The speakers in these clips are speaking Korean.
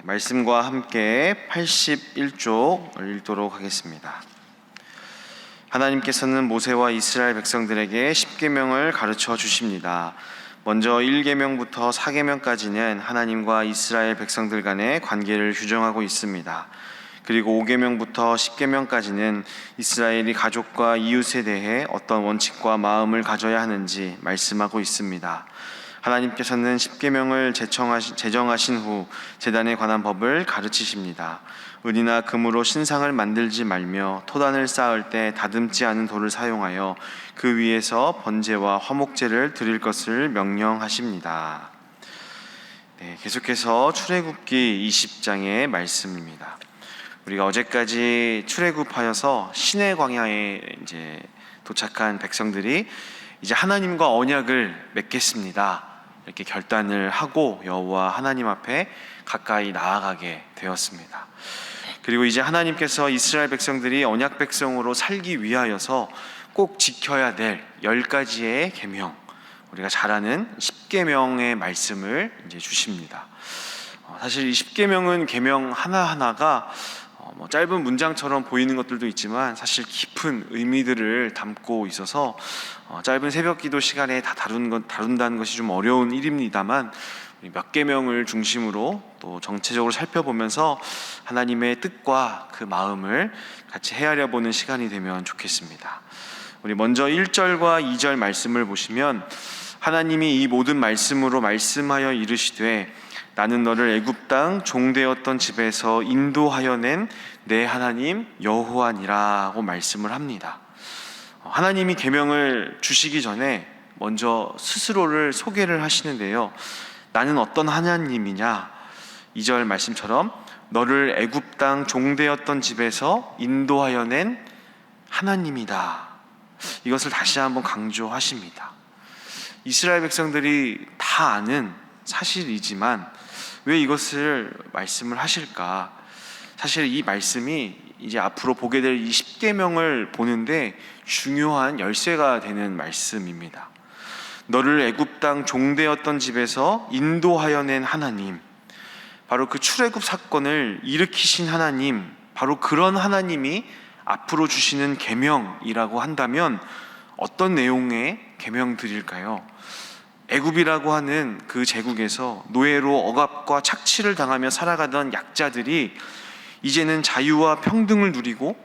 말씀과 함께 81쪽 읽도록 하겠습니다. 하나님께서는 모세와 이스라엘 백성들에게 십계명을 가르쳐 주십니다. 먼저 1계명부터 4계명까지는 하나님과 이스라엘 백성들 간의 관계를 규정하고 있습니다. 그리고 5계명부터 10계명까지는 이스라엘이 가족과 이웃에 대해 어떤 원칙과 마음을 가져야 하는지 말씀하고 있습니다. 하나님께서는 십계명을 제정하신 후 제단에 관한 법을 가르치십니다. 은이나 금으로 신상을 만들지 말며 토단을 쌓을 때 다듬지 않은 돌을 사용하여 그 위에서 번제와 화목제를 드릴 것을 명령하십니다. 계속해서 출애굽기 20장의 말씀입니다. 우리가 어제까지 출애굽하여서 시내 광야에 이제 도착한 백성들이 이제 하나님과 언약을 맺겠습니다, 이렇게 결단을 하고 여호와 하나님 앞에 가까이 나아가게 되었습니다. 그리고 이제 하나님께서 이스라엘 백성들이 언약 백성으로 살기 위하여서 꼭 지켜야 될 10가지의 계명, 우리가 잘 아는 10계명의 말씀을 이제 주십니다. 사실 이 10계명은 계명 하나하나가 짧은 문장처럼 보이는 것들도 있지만 사실 깊은 의미들을 담고 있어서 짧은 새벽기도 시간에 다 다룬다는 것이 좀 어려운 일입니다만, 몇 계명을 중심으로 또 정체적으로 살펴보면서 하나님의 뜻과 그 마음을 같이 헤아려 보는 시간이 되면 좋겠습니다. 우리 먼저 1절과 2절 말씀을 보시면 하나님이 이 모든 말씀으로 말씀하여 이르시되 나는 너를 애굽 땅 종되었던 집에서 인도하여 낸 내 하나님 여호와니라고 말씀을 합니다. 하나님이 계명을 주시기 전에 먼저 스스로를 소개를 하시는데요. 나는 어떤 하나님이냐? 2절 말씀처럼 너를 애굽 땅 종되었던 집에서 인도하여 낸 하나님이다. 이것을 다시 한번 강조하십니다. 이스라엘 백성들이 다 아는 사실이지만 왜 이것을 말씀을 하실까? 사실 이 말씀이 이제 앞으로 보게 될 이 10계명을 보는데 중요한 열쇠가 되는 말씀입니다. 너를 애굽 땅 종되었던 집에서 인도하여 낸 하나님, 바로 그 출애굽 사건을 일으키신 하나님, 바로 그런 하나님이 앞으로 주시는 계명이라고 한다면 어떤 내용의 계명들일까요? 애굽이라고 하는 그 제국에서 노예로 억압과 착취를 당하며 살아가던 약자들이 이제는 자유와 평등을 누리고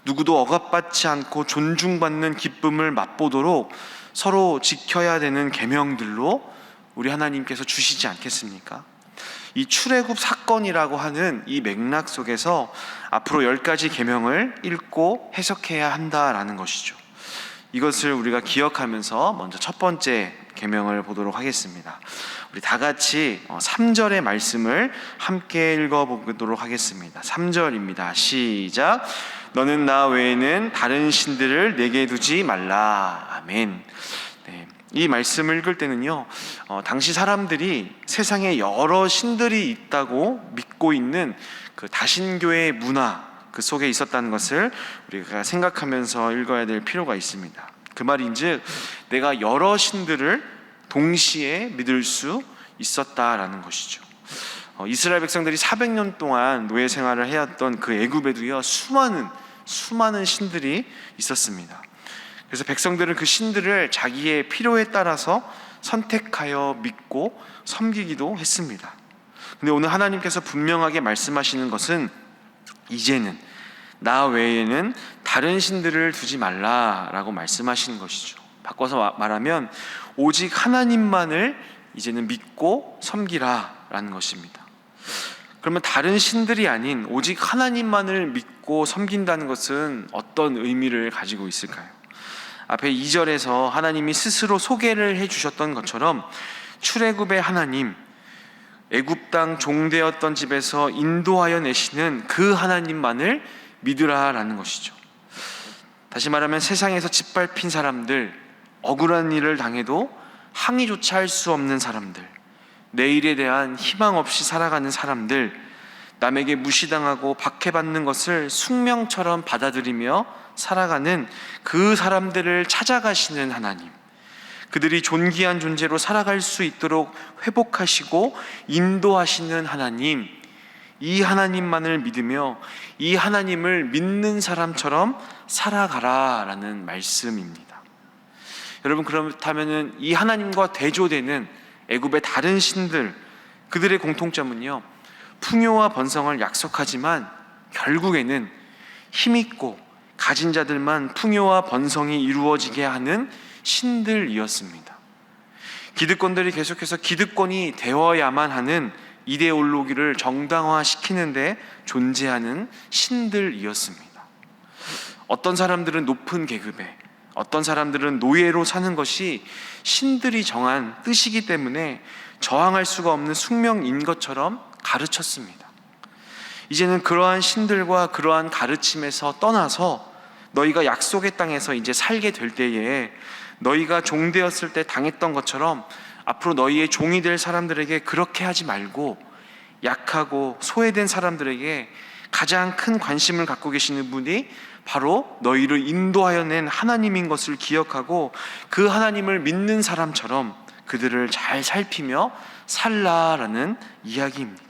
누구도 억압받지 않고 존중받는 기쁨을 맛보도록 서로 지켜야 되는 계명들로 우리 하나님께서 주시지 않겠습니까? 이 출애굽 사건이라고 하는 이 맥락 속에서 앞으로 10가지 계명을 읽고 해석해야 한다라는 것이죠. 이것을 우리가 기억하면서 먼저 첫 번째 계명을 보도록 하겠습니다. 우리 다 같이 3절의 말씀을 함께 읽어보도록 하겠습니다. 3절입니다. 시작. 너는 나 외에는 다른 신들을 내게 두지 말라. 아멘. 이 말씀을 읽을 때는요, 당시 사람들이 세상에 여러 신들이 있다고 믿고 있는 그 다신교의 문화, 그 속에 있었다는 것을 우리가 생각하면서 읽어야 될 필요가 있습니다. 그 말인즉 내가 여러 신들을 동시에 믿을 수 있었다라는 것이죠. 이스라엘 백성들이 400년 동안 노예 생활을 해왔던 그 애굽에도요, 수많은 신들이 있었습니다. 그래서 백성들은 그 신들을 자기의 필요에 따라서 선택하여 믿고 섬기기도 했습니다. 근데 오늘 하나님께서 분명하게 말씀하시는 것은 이제는 나 외에는 다른 신들을 두지 말라라고 말씀하시는 것이죠. 바꿔서 말하면 오직 하나님만을 이제는 믿고 섬기라라는 것입니다. 그러면 다른 신들이 아닌 오직 하나님만을 믿고 섬긴다는 것은 어떤 의미를 가지고 있을까요? 앞에 2절에서 하나님이 스스로 소개를 해주셨던 것처럼 출애굽의 하나님, 애굽 땅 종되었던 집에서 인도하여 내시는 그 하나님만을 믿으라라는 것이죠. 다시 말하면 세상에서 짓밟힌 사람들, 억울한 일을 당해도 항의조차 할 수 없는 사람들, 내일에 대한 희망 없이 살아가는 사람들, 남에게 무시당하고 박해받는 것을 숙명처럼 받아들이며 살아가는 그 사람들을 찾아가시는 하나님, 그들이 존귀한 존재로 살아갈 수 있도록 회복하시고 인도하시는 하나님, 이 하나님만을 믿으며 이 하나님을 믿는 사람처럼 살아가라라는 말씀입니다. 여러분, 그렇다면 이 하나님과 대조되는 애굽의 다른 신들, 그들의 공통점은요, 풍요와 번성을 약속하지만 결국에는 힘있고 가진 자들만 풍요와 번성이 이루어지게 하는 신들이었습니다. 기득권들이 계속해서 기득권이 되어야만 하는 이데올로기를 정당화시키는데 존재하는 신들이었습니다. 어떤 사람들은 높은 계급에, 어떤 사람들은 노예로 사는 것이 신들이 정한 뜻이기 때문에 저항할 수가 없는 숙명인 것처럼 가르쳤습니다. 이제는 그러한 신들과 그러한 가르침에서 떠나서 너희가 약속의 땅에서 이제 살게 될 때에 너희가 종되었을 때 당했던 것처럼 앞으로 너희의 종이 될 사람들에게 그렇게 하지 말고, 약하고 소외된 사람들에게 가장 큰 관심을 갖고 계시는 분이 바로 너희를 인도하여 낸 하나님인 것을 기억하고 그 하나님을 믿는 사람처럼 그들을 잘 살피며 살라라는 이야기입니다.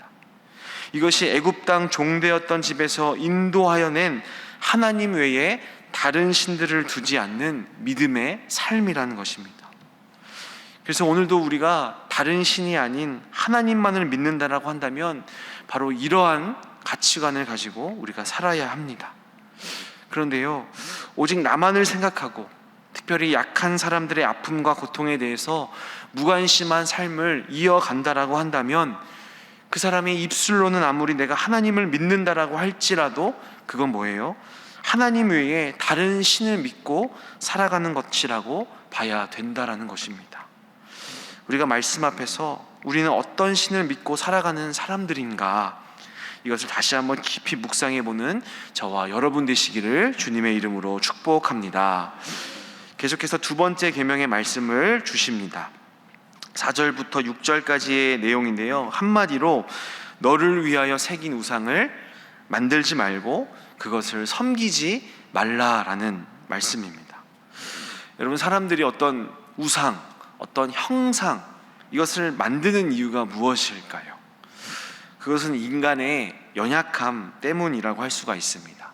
이것이 애굽 땅 종되었던 집에서 인도하여 낸 하나님 외에 다른 신들을 두지 않는 믿음의 삶이라는 것입니다. 그래서 오늘도 우리가 다른 신이 아닌 하나님만을 믿는다라고 한다면 바로 이러한 가치관을 가지고 우리가 살아야 합니다. 그런데요, 오직 나만을 생각하고 특별히 약한 사람들의 아픔과 고통에 대해서 무관심한 삶을 이어간다라고 한다면 그 사람의 입술로는 아무리 내가 하나님을 믿는다라고 할지라도 그건 뭐예요? 하나님 외에 다른 신을 믿고 살아가는 것이라고 봐야 된다라는 것입니다. 우리가 말씀 앞에서 우리는 어떤 신을 믿고 살아가는 사람들인가, 이것을 다시 한번 깊이 묵상해보는 저와 여러분 되시기를 주님의 이름으로 축복합니다. 계속해서 두 번째 계명의 말씀을 주십니다. 4절부터 6절까지의 내용인데요, 한마디로 너를 위하여 새긴 우상을 만들지 말고 그것을 섬기지 말라라는 말씀입니다. 여러분, 사람들이 어떤 우상, 어떤 형상, 이것을 만드는 이유가 무엇일까요? 그것은 인간의 연약함 때문이라고 할 수가 있습니다.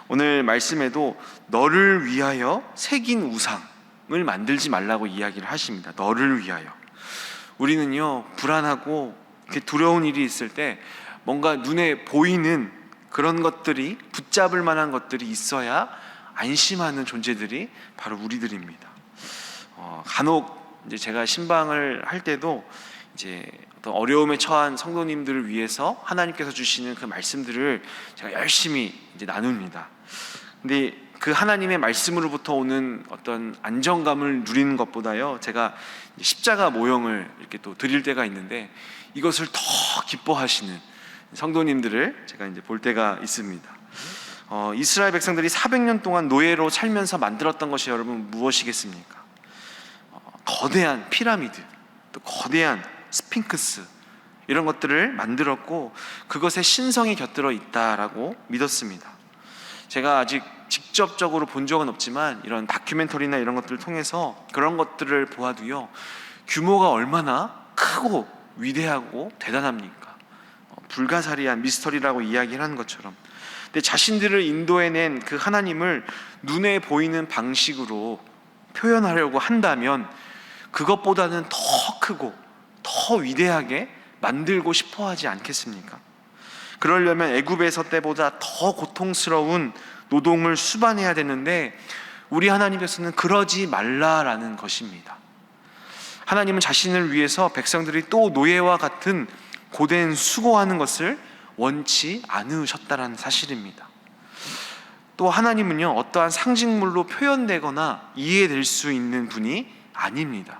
오늘 말씀에도 너를 위하여 새긴 우상을 만들지 말라고 이야기를 하십니다. 너를 위하여. 우리는요, 불안하고 두려운 일이 있을 때 뭔가 눈에 보이는 그런 것들이, 붙잡을 만한 것들이 있어야 안심하는 존재들이 바로 우리들입니다. 간혹 이제 제가 신방을 할 때도 이제 어떤 어려움에 처한 성도님들을 위해서 하나님께서 주시는 그 말씀들을 제가 열심히 이제 나눕니다. 근데 그 하나님의 말씀으로부터 오는 어떤 안정감을 누리는 것보다요, 제가 십자가 모형을 이렇게 또 드릴 때가 있는데 이것을 더 기뻐하시는 성도님들을 제가 이제 볼 때가 있습니다. 이스라엘 백성들이 400년 동안 노예로 살면서 만들었던 것이 여러분 무엇이겠습니까? 거대한 피라미드, 또 거대한 스핑크스, 이런 것들을 만들었고 그것에 신성이 곁들어 있다라고 믿었습니다. 제가 아직 직접적으로 본 적은 없지만 이런 다큐멘터리나 이런 것들을 통해서 그런 것들을 보아도요, 규모가 얼마나 크고 위대하고 대단합니까? 불가사리한 미스터리라고 이야기를 하는 것처럼. 근데 자신들을 인도해낸 그 하나님을 눈에 보이는 방식으로 표현하려고 한다면 그것보다는 더 크고 더 위대하게 만들고 싶어 하지 않겠습니까? 그러려면 애굽에서 때보다 더 고통스러운 노동을 수반해야 되는데 우리 하나님께서는 그러지 말라라는 것입니다. 하나님은 자신을 위해서 백성들이 또 노예와 같은 고된 수고하는 것을 원치 않으셨다는 사실입니다. 또 하나님은요, 어떠한 상징물로 표현되거나 이해될 수 있는 분이 아닙니다.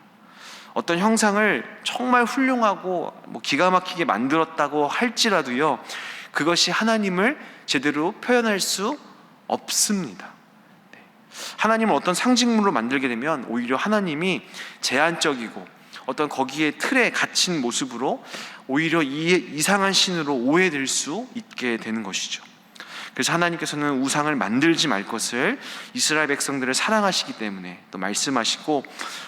어떤 형상을 정말 훌륭하고 기가 막히게 만들었다고 할지라도요, 그것이 하나님을 제대로 표현할 수 없습니다. 하나님을 어떤 상징물로 만들게 되면 오히려 하나님이 제한적이고 어떤 거기에 틀에 갇힌 모습으로 오히려 이상한 신으로 오해될 수 있게 되는 것이죠. 그래서 하나님께서는 우상을 만들지 말 것을 이스라엘 백성들을 사랑하시기 때문에 또 말씀하시고,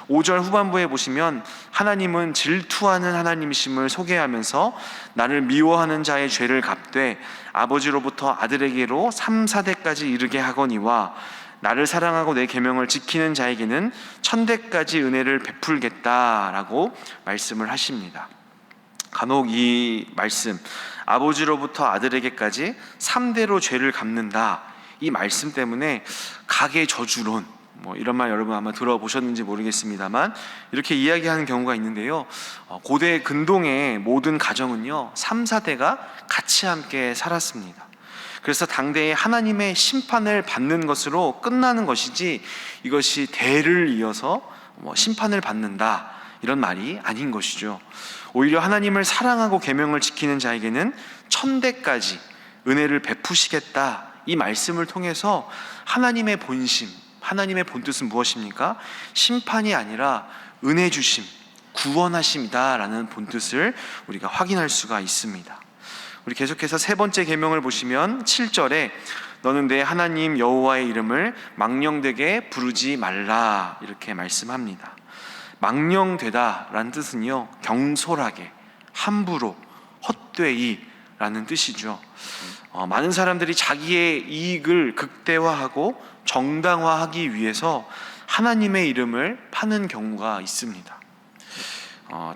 5절 후반부에 보시면 하나님은 질투하는 하나님이심을 소개하면서 나를 미워하는 자의 죄를 갚되 아버지로부터 아들에게로 3, 4대까지 이르게 하거니와 나를 사랑하고 내 계명을 지키는 자에게는 1000대까지 은혜를 베풀겠다라고 말씀을 하십니다. 간혹 이 말씀, 아버지로부터 아들에게까지 3대로 죄를 갚는다, 이 말씀 때문에 가계 저주론, 이런 말 여러분 아마 들어보셨는지 모르겠습니다만 이렇게 이야기하는 경우가 있는데요. 고대 근동의 모든 가정은요 3, 4대가 같이 함께 살았습니다. 그래서 당대에 하나님의 심판을 받는 것으로 끝나는 것이지, 이것이 대를 이어서 심판을 받는다, 이런 말이 아닌 것이죠. 오히려 하나님을 사랑하고 계명을 지키는 자에게는 1000대까지 은혜를 베푸시겠다, 이 말씀을 통해서 하나님의 본심, 하나님의 본뜻은 무엇입니까? 심판이 아니라 은혜 주심, 구원하심이다라는 본뜻을 우리가 확인할 수가 있습니다. 우리 계속해서 세 번째 계명을 보시면 7절에 너는 내 하나님 여호와의 이름을 망령되게 부르지 말라, 이렇게 말씀합니다. 망령되다라는 뜻은요 경솔하게, 함부로, 헛되이 라는 뜻이죠. 많은 사람들이 자기의 이익을 극대화하고 정당화하기 위해서 하나님의 이름을 파는 경우가 있습니다.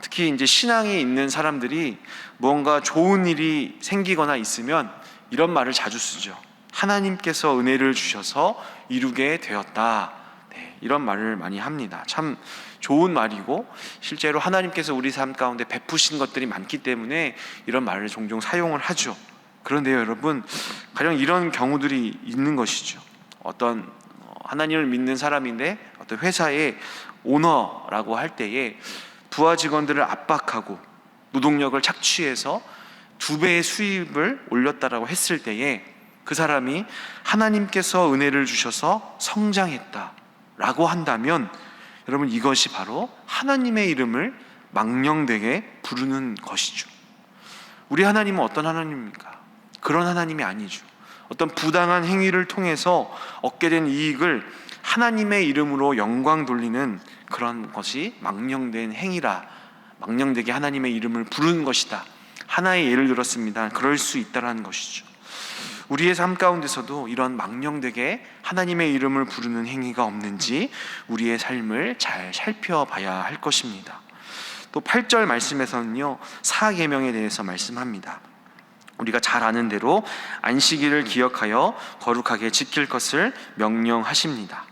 특히 이제 신앙이 있는 사람들이 뭔가 좋은 일이 생기거나 있으면 이런 말을 자주 쓰죠. 하나님께서 은혜를 주셔서 이루게 되었다. 이런 말을 많이 합니다. 참 좋은 말이고 실제로 하나님께서 우리 삶 가운데 베푸신 것들이 많기 때문에 이런 말을 종종 사용을 하죠. 그런데요 여러분, 가령 이런 경우들이 있는 것이죠. 어떤 하나님을 믿는 사람인데 어떤 회사의 오너라고 할 때에 부하 직원들을 압박하고 노동력을 착취해서 2배의 수입을 올렸다라고 했을 때에 그 사람이 하나님께서 은혜를 주셔서 성장했다라고 한다면, 여러분 이것이 바로 하나님의 이름을 망령되게 부르는 것이죠. 우리 하나님은 어떤 하나님입니까? 그런 하나님이 아니죠. 어떤 부당한 행위를 통해서 얻게 된 이익을 하나님의 이름으로 영광 돌리는 그런 것이 망령된 행위라, 망령되게 하나님의 이름을 부르는 것이다, 하나의 예를 들었습니다. 그럴 수 있다라는 것이죠. 우리의 삶 가운데서도 이런 망령되게 하나님의 이름을 부르는 행위가 없는지 우리의 삶을 잘 살펴봐야 할 것입니다. 또 8절 말씀에서는요 사계명에 대해서 말씀합니다. 우리가 잘 아는 대로 안식일을 기억하여 거룩하게 지킬 것을 명령하십니다.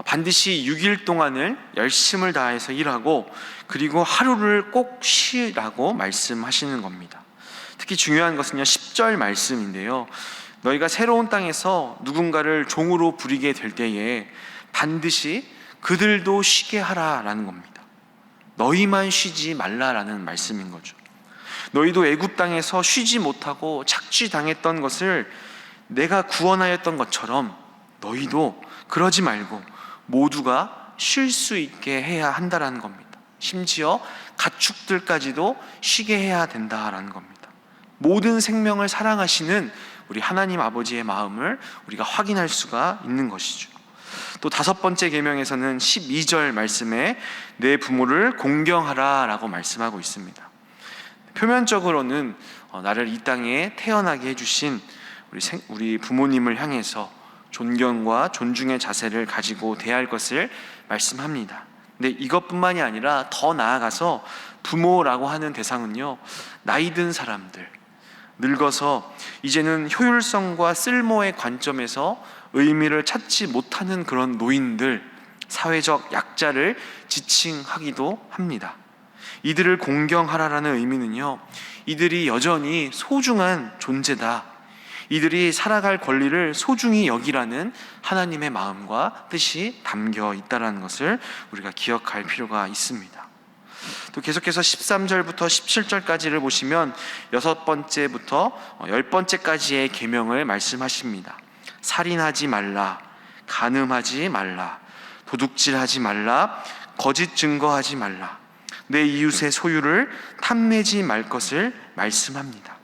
반드시 6일 동안을 열심을 다해서 일하고 그리고 하루를 꼭 쉬라고 말씀하시는 겁니다. 특히 중요한 것은요 10절 말씀인데요, 너희가 새로운 땅에서 누군가를 종으로 부리게 될 때에 반드시 그들도 쉬게 하라라는 겁니다. 너희만 쉬지 말라라는 말씀인 거죠. 너희도 애굽 땅에서 쉬지 못하고 착취당했던 것을 내가 구원하였던 것처럼 너희도 그러지 말고 모두가 쉴 수 있게 해야 한다라는 겁니다. 심지어 가축들까지도 쉬게 해야 된다라는 겁니다. 모든 생명을 사랑하시는 우리 하나님 아버지의 마음을 우리가 확인할 수가 있는 것이죠. 또 5번째 계명에서는 12절 말씀에 내 부모를 공경하라 라고 말씀하고 있습니다. 표면적으로는 나를 이 땅에 태어나게 해주신 우리 부모님을 향해서 존경과 존중의 자세를 가지고 대할 것을 말씀합니다. 근데 이것뿐만이 아니라 더 나아가서 부모라고 하는 대상은요 나이 든 사람들, 늙어서 이제는 효율성과 쓸모의 관점에서 의미를 찾지 못하는 그런 노인들, 사회적 약자를 지칭하기도 합니다. 이들을 공경하라라는 의미는요 이들이 여전히 소중한 존재다, 이들이 살아갈 권리를 소중히 여기라는 하나님의 마음과 뜻이 담겨 있다는 것을 우리가 기억할 필요가 있습니다. 또 계속해서 13절부터 17절까지를 보시면 6번째부터 10번째까지의 계명을 말씀하십니다. 살인하지 말라, 간음하지 말라, 도둑질하지 말라, 거짓 증거하지 말라, 내 이웃의 소유를 탐내지 말 것을 말씀합니다.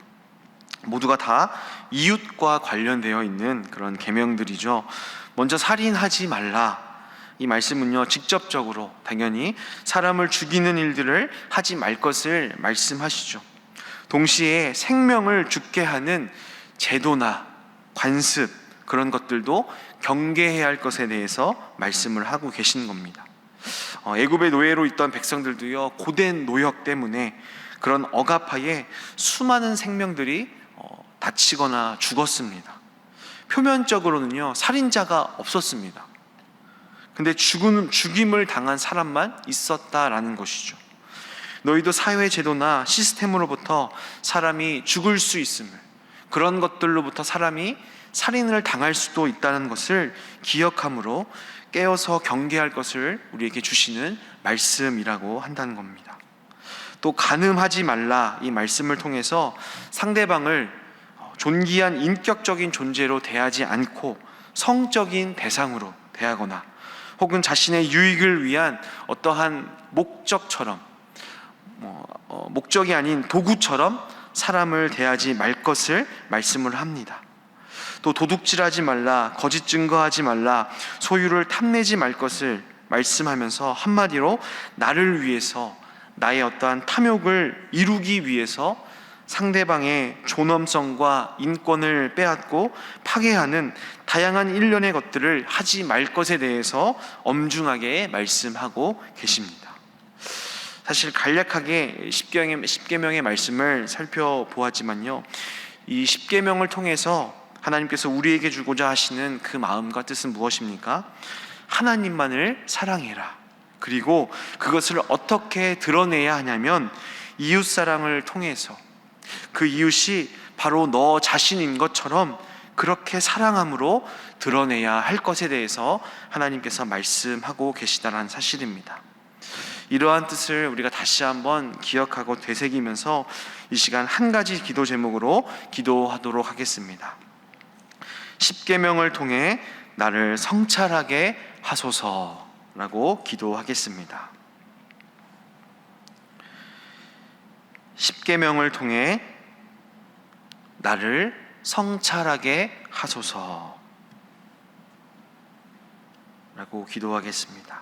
모두가 다 이웃과 관련되어 있는 그런 계명들이죠. 먼저 살인하지 말라. 이 말씀은요, 직접적으로 당연히 사람을 죽이는 일들을 하지 말 것을 말씀하시죠. 동시에 생명을 죽게 하는 제도나 관습, 그런 것들도 경계해야 할 것에 대해서 말씀을 하고 계신 겁니다. 애굽의 노예로 있던 백성들도요, 고된 노역 때문에 그런 억압하에 수많은 생명들이 다치거나 죽었습니다. 표면적으로는요, 살인자가 없었습니다. 근데 죽임을 당한 사람만 있었다라는 것이죠. 너희도 사회 제도나 시스템으로부터 사람이 죽을 수 있음을, 그런 것들로부터 사람이 살인을 당할 수도 있다는 것을 기억함으로 깨어서 경계할 것을 우리에게 주시는 말씀이라고 한다는 겁니다. 또 간음하지 말라, 이 말씀을 통해서 상대방을 존귀한 인격적인 존재로 대하지 않고 성적인 대상으로 대하거나 혹은 자신의 유익을 위한 어떠한 목적처럼, 목적이 아닌 도구처럼 사람을 대하지 말 것을 말씀을 합니다. 또 도둑질하지 말라, 거짓 증거하지 말라, 소유를 탐내지 말 것을 말씀하면서 한마디로 나를 위해서, 나의 어떠한 탐욕을 이루기 위해서 상대방의 존엄성과 인권을 빼앗고 파괴하는 다양한 일련의 것들을 하지 말 것에 대해서 엄중하게 말씀하고 계십니다. 사실 간략하게 십계명의 말씀을 살펴보았지만요, 이 십계명을 통해서 하나님께서 우리에게 주고자 하시는 그 마음과 뜻은 무엇입니까? 하나님만을 사랑해라. 그리고 그것을 어떻게 드러내야 하냐면 이웃사랑을 통해서, 그 이웃이 바로 너 자신인 것처럼 그렇게 사랑함으로 드러내야 할 것에 대해서 하나님께서 말씀하고 계시다는 사실입니다. 이러한 뜻을 우리가 다시 한번 기억하고 되새기면서 이 시간 한 가지 기도 제목으로 기도하도록 하겠습니다. 십계명을 통해 나를 성찰하게 하소서라고 기도하겠습니다. 십계명을 통해 나를 성찰하게 하소서라고 기도하겠습니다.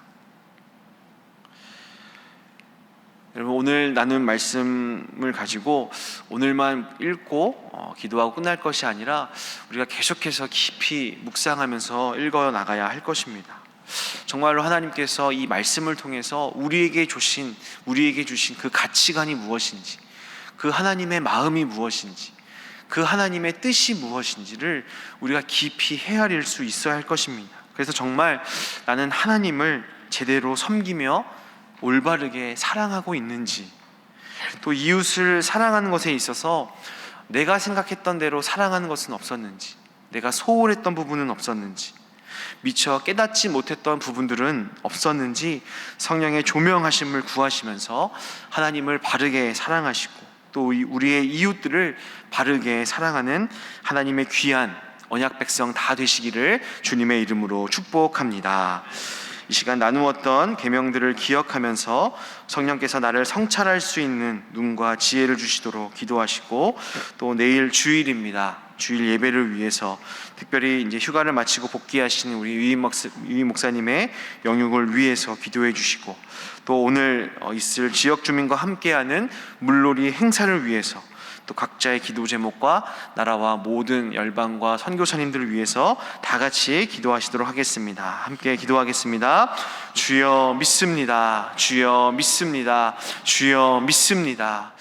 여러분, 오늘 나눈 말씀을 가지고 오늘만 읽고 기도하고 끝날 것이 아니라 우리가 계속해서 깊이 묵상하면서 읽어 나가야 할 것입니다. 정말로 하나님께서 이 말씀을 통해서 우리에게 주신 그 가치관이 무엇인지, 그 하나님의 마음이 무엇인지, 그 하나님의 뜻이 무엇인지를 우리가 깊이 헤아릴 수 있어야 할 것입니다. 그래서 정말 나는 하나님을 제대로 섬기며 올바르게 사랑하고 있는지, 또 이웃을 사랑하는 것에 있어서 내가 생각했던 대로 사랑하는 것은 없었는지, 내가 소홀했던 부분은 없었는지, 미처 깨닫지 못했던 부분들은 없었는지 성령의 조명하심을 구하시면서 하나님을 바르게 사랑하시고 또 우리의 이웃들을 바르게 사랑하는 하나님의 귀한 언약 백성 다 되시기를 주님의 이름으로 축복합니다. 이 시간 나누었던 계명들을 기억하면서 성령께서 나를 성찰할 수 있는 눈과 지혜를 주시도록 기도하시고, 또 내일 주일입니다. 주일 예배를 위해서 특별히 이제 휴가를 마치고 복귀하신 우리 유임 목사님의 영육을 위해서 기도해 주시고, 또 오늘 있을 지역 주민과 함께하는 물놀이 행사를 위해서 또 각자의 기도 제목과 나라와 모든 열방과 선교사님들을 위해서 다 같이 기도하시도록 하겠습니다. 함께 기도하겠습니다. 주여 믿습니다. 주여 믿습니다. 주여 믿습니다.